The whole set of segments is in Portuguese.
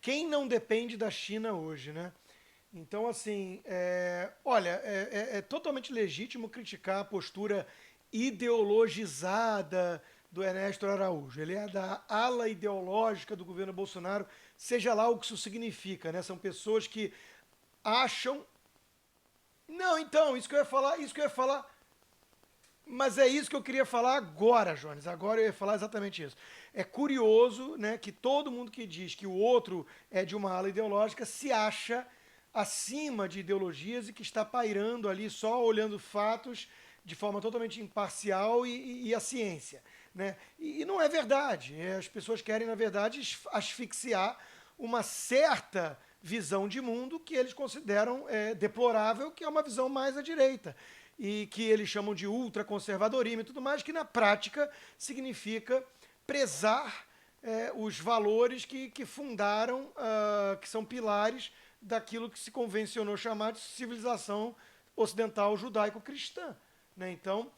quem não depende da China hoje, né? Então, assim, olha, é totalmente legítimo criticar a postura ideologizada do Ernesto Araújo. Ele é da ala ideológica do governo Bolsonaro, seja lá o que isso significa, né? São pessoas que acham. Não, então, isso que eu ia falar. Mas é isso que eu queria falar agora, Jones. Agora eu ia falar exatamente isso. É curioso, né, que todo mundo que diz que o outro é de uma ala ideológica se acha acima de ideologias e que está pairando ali só olhando fatos de forma totalmente imparcial e a ciência, né? E não é verdade. As pessoas querem, na verdade, asfixiar uma certa visão de mundo que eles consideram deplorável, que é uma visão mais à direita e que eles chamam de ultraconservadorismo e tudo mais, que na prática significa prezar os valores que fundaram, que são pilares daquilo que se convencionou chamar de civilização ocidental judaico-cristã. Né? Então,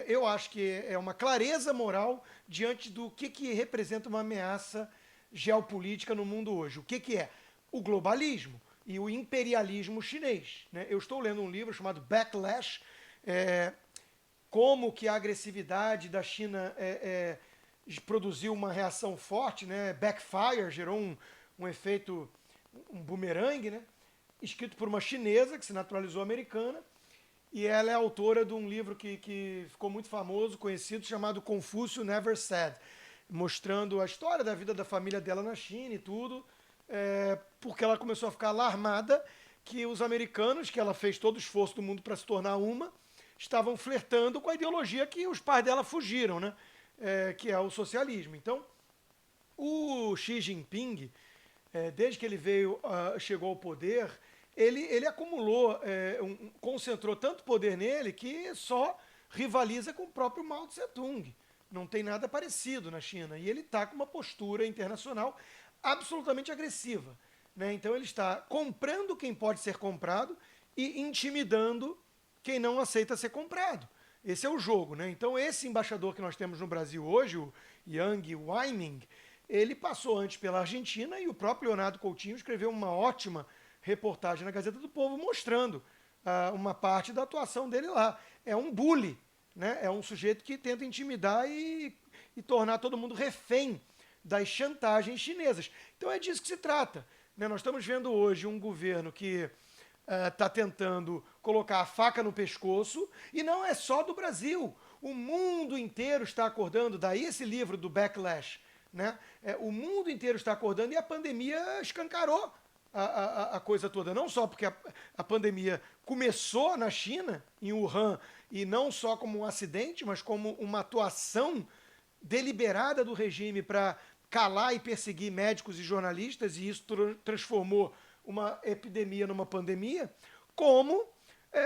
eu acho que é uma clareza moral diante do que representa uma ameaça geopolítica no mundo hoje. O que é? O globalismo e o imperialismo chinês. Né? Eu estou lendo um livro chamado Backlash, como que a agressividade da China produziu uma reação forte, né? Backfire, gerou um efeito, um bumerangue, né? Escrito por uma chinesa que se naturalizou americana, e ela é autora de um livro que ficou muito famoso, conhecido, chamado Confúcio Never Said, mostrando a história da vida da família dela na China e tudo, porque ela começou a ficar alarmada que os americanos, que ela fez todo o esforço do mundo para se tornar uma, estavam flertando com a ideologia que os pais dela fugiram, né? Que é o socialismo. Então, o Xi Jinping, desde que ele chegou ao poder, ele acumulou, concentrou tanto poder nele que só rivaliza com o próprio Mao Tse Tung. Não tem nada parecido na China. E ele está com uma postura internacional absolutamente agressiva. Né? Então ele está comprando quem pode ser comprado e intimidando quem não aceita ser comprado. Esse é o jogo. Né? Então esse embaixador que nós temos no Brasil hoje, o Yang Weining, ele passou antes pela Argentina e o próprio Leonardo Coutinho escreveu uma ótima reportagem na Gazeta do Povo mostrando uma parte da atuação dele lá. É um bully, né? É um sujeito que tenta intimidar e tornar todo mundo refém das chantagens chinesas. Então é disso que se trata. Né? Nós estamos vendo hoje um governo que está tentando colocar a faca no pescoço, e não é só do Brasil. O mundo inteiro está acordando, daí esse livro do Backlash. Né? O mundo inteiro está acordando e a pandemia escancarou a coisa toda. Não só porque a pandemia começou na China, em Wuhan, e não só como um acidente, mas como uma atuação deliberada do regime para calar e perseguir médicos e jornalistas, e isso transformou uma epidemia numa pandemia, como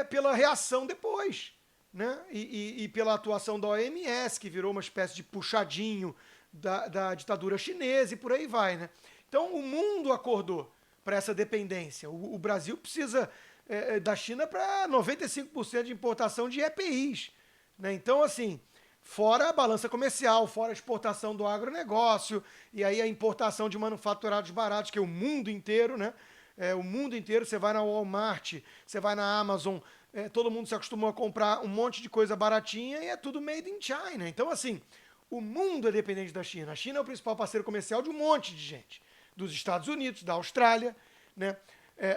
pela reação depois. Né? E pela atuação da OMS, que virou uma espécie de puxadinho da ditadura chinesa e por aí vai. Né? Então o mundo acordou para essa dependência. O Brasil precisa da China para 95% de importação de EPIs. Né? Então, assim, fora a balança comercial, fora a exportação do agronegócio, e aí a importação de manufaturados baratos, que é o mundo inteiro, né? O mundo inteiro, você vai na Walmart, você vai na Amazon, todo mundo se acostumou a comprar um monte de coisa baratinha e é tudo made in China. Então, assim, o mundo é dependente da China. A China é o principal parceiro comercial de um monte de gente. Dos Estados Unidos, da Austrália, né?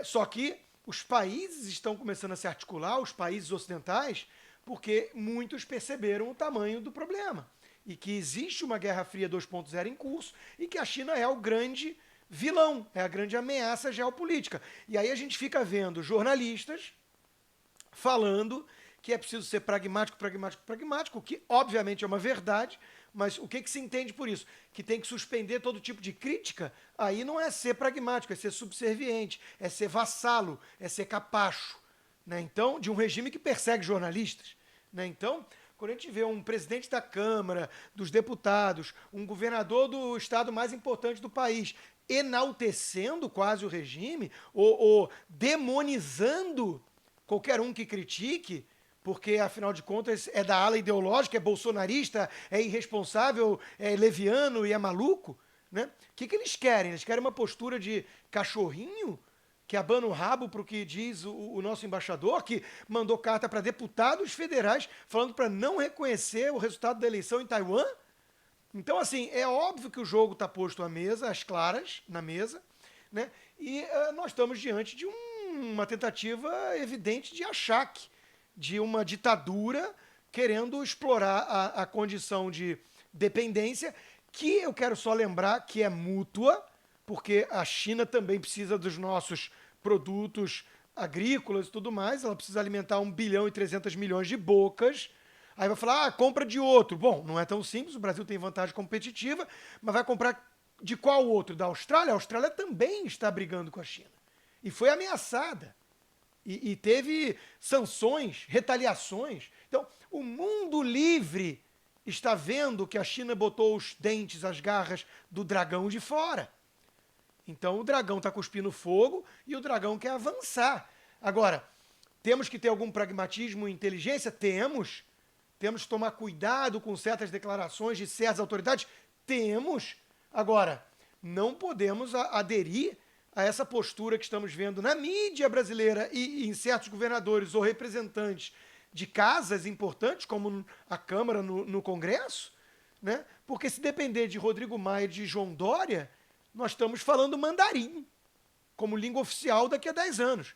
Só que os países estão começando a se articular, os países ocidentais, porque muitos perceberam o tamanho do problema. E que existe uma Guerra Fria 2.0 em curso e que a China é o grande vilão, é a grande ameaça geopolítica. E aí a gente fica vendo jornalistas falando que é preciso ser pragmático, pragmático, pragmático, que obviamente é uma verdade, mas o que se entende por isso? Que tem que suspender todo tipo de crítica, aí não é ser pragmático, é ser subserviente, é ser vassalo, é ser capacho. Né? Então, de um regime que persegue jornalistas. Né? Então, quando a gente vê um presidente da Câmara, dos deputados, um governador do estado mais importante do país, enaltecendo quase o regime, ou demonizando qualquer um que critique, porque, afinal de contas, é da ala ideológica, é bolsonarista, é irresponsável, é leviano e é maluco, Né? O que eles querem? Eles querem uma postura de cachorrinho que abana o rabo para o que diz o nosso embaixador, que mandou carta para deputados federais falando para não reconhecer o resultado da eleição em Taiwan? Então, assim, é óbvio que o jogo está posto à mesa, às claras, na mesa, né? E nós estamos diante de uma tentativa evidente de achaque, de uma ditadura querendo explorar a condição de dependência, que eu quero só lembrar que é mútua, porque a China também precisa dos nossos produtos agrícolas e tudo mais, ela precisa alimentar 1 bilhão e 300 milhões de bocas. Aí vai falar, compra de outro. Bom, não é tão simples, o Brasil tem vantagem competitiva, mas vai comprar de qual outro? Da Austrália? A Austrália também está brigando com a China. E foi ameaçada. E teve sanções, retaliações. Então, o mundo livre está vendo que a China botou os dentes, as garras do dragão de fora. Então, o dragão está cuspindo fogo e o dragão quer avançar. Agora, temos que ter algum pragmatismo e inteligência? Temos. Temos que tomar cuidado com certas declarações de certas autoridades? Temos. Agora, não podemos aderir a essa postura que estamos vendo na mídia brasileira e em certos governadores ou representantes de casas importantes, como a Câmara no Congresso, né? Porque se depender de Rodrigo Maia e de João Dória, nós estamos falando mandarim como língua oficial daqui a 10 anos.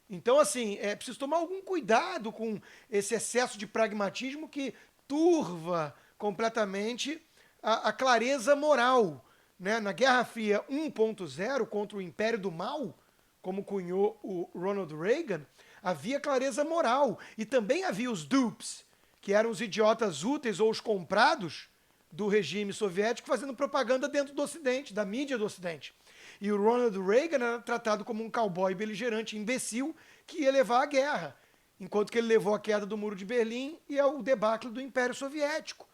Então, assim, é preciso tomar algum cuidado com esse excesso de pragmatismo que turva completamente a clareza moral. Né? Na Guerra Fria 1.0, contra o Império do Mal, como cunhou o Ronald Reagan, havia clareza moral. E também havia os dupes, que eram os idiotas úteis ou os comprados do regime soviético fazendo propaganda dentro do Ocidente, da mídia do Ocidente. E o Ronald Reagan era tratado como um cowboy beligerante, imbecil, que ia levar à guerra, enquanto que ele levou a queda do Muro de Berlim e ao debacle do Império Soviético.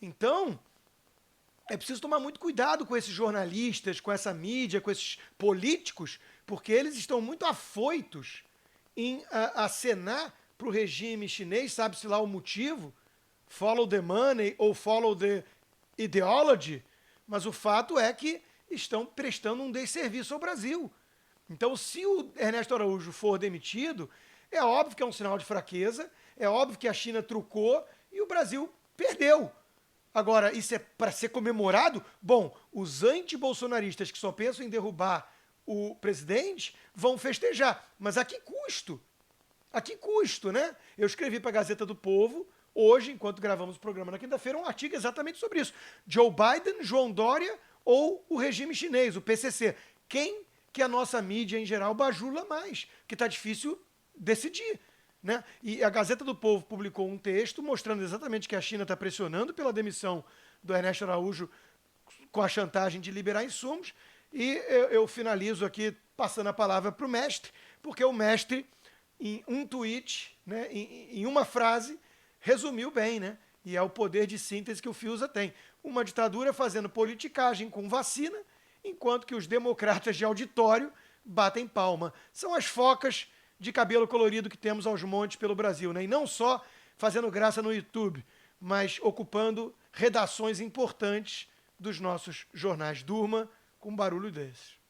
Então, é preciso tomar muito cuidado com esses jornalistas, com essa mídia, com esses políticos, porque eles estão muito afoitos em acenar para o regime chinês, sabe-se lá o motivo, follow the money ou follow the ideology, mas o fato é que estão prestando um desserviço ao Brasil. Então, se o Ernesto Araújo for demitido, é óbvio que é um sinal de fraqueza, é óbvio que a China trucou e o Brasil perdeu. Agora, isso é para ser comemorado? Bom, os anti-bolsonaristas que só pensam em derrubar o presidente vão festejar. Mas a que custo? A que custo, né? Eu escrevi para a Gazeta do Povo, hoje, enquanto gravamos o programa na quinta-feira, um artigo exatamente sobre isso. Joe Biden, João Dória ou o regime chinês, o PCC. Quem que a nossa mídia, em geral, bajula mais? Que está difícil decidir. Né? E a Gazeta do Povo publicou um texto mostrando exatamente que a China está pressionando pela demissão do Ernesto Araújo com a chantagem de liberar insumos. E eu finalizo aqui passando a palavra para o mestre, porque o mestre, em um tweet, né, em uma frase, resumiu bem, né? E é o poder de síntese que o Fiuza tem. Uma ditadura fazendo politicagem com vacina, enquanto que os democratas de auditório batem palma. São as focas de cabelo colorido que temos aos montes pelo Brasil, né? E não só fazendo graça no YouTube, mas ocupando redações importantes dos nossos jornais. Durma com um barulho desse.